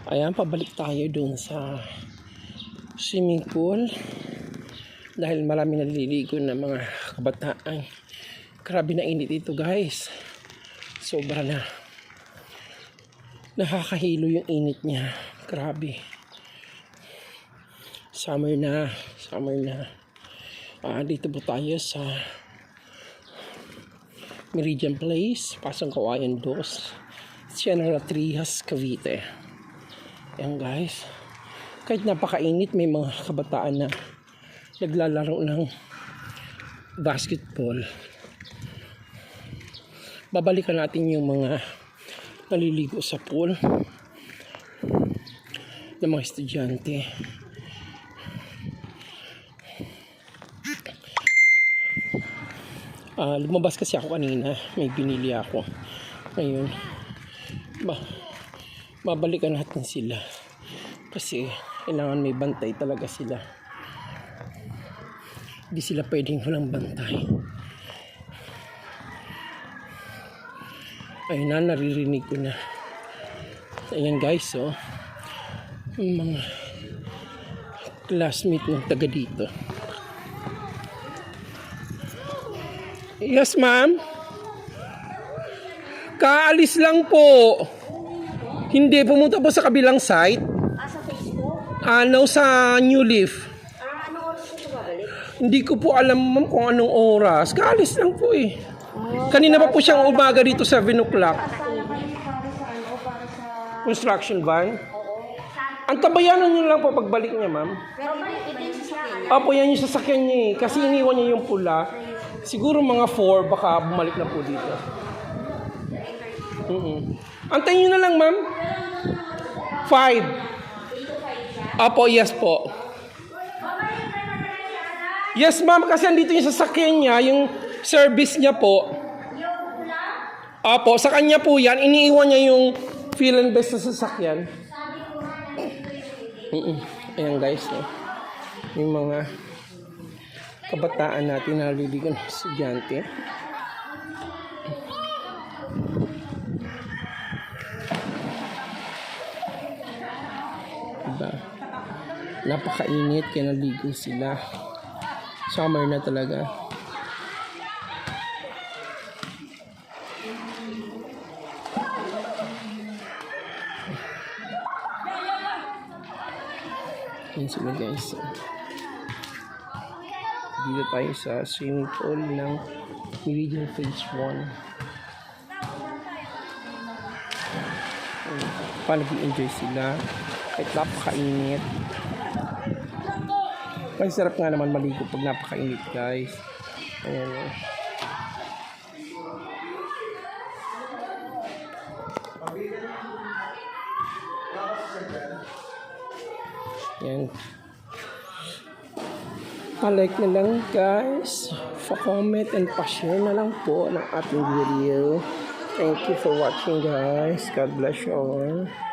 Ayan, pabalik tayo dun sa swimming pool dahil marami naliligo na mga kabataan. Grabe na init ito, guys. Sobra na. Nakakahilo yung init niya. Grabe. Summer na. Dito po tayo sa Meridian Place, Pasong Kawayan 2, General Trias, Cavite. Ayan, guys. Kahit napakainit, may mga kabataan na naglalaro ng basketball. Babalikan natin yung mga naliligo sa pool ng mga estudyante. Lumabas kasi ako kanina, may binili ako. Ngayon, babalikan natin sila kasi kailangan may bantay talaga sila. Hindi sila pwedeng walang bantay. Ayun na, naririnig ko na. Ayan, guys, so yung mga classmate ng taga dito. Yes, ma'am. Kaalis lang po. Hindi, pumunta po sa kabilang site. Sa Facebook? Sa New Leaf. Anong oras ko babalik? Hindi ko po alam, ma'am, kung anong oras. Kaalis lang po eh. Kanina pa po siyang umaga dito 7 o'clock. Para sa... Construction van. Oo. Ang tabayanan niyo lang po pagbalik niya, ma'am. Pero iba yung sasakyan niya. Opo, yan yung sasakyan niya eh. Kasi iniwan niya yung pula. Siguro mga 4, baka bumalik na po dito. Antayin niyo na lang, ma'am. 5. Opo, yes po. Yes, ma'am, kasi andito yung sasakyan niya, yung service niya po. Opo, sa kanya po yan. Iniiwan niya yung fill and best sa sasakyan. Ayan, guys, no? Yung mga kabataan natin na naliligo ng estudyante. Diba? Napakainit kaya naligo sila. Summer na talaga. Yan sila, guys. Dito tayo sa swimming pool ng Meridian Phase 1. Nag-enjoy sila kahit napakainit. May sarap nga naman maligo pag napakainit, guys. Ayan o. Ayan. Pa-like na lang, guys, pa-comment and pa-share na lang po ng ating video. Thank you for watching, guys. God bless you all.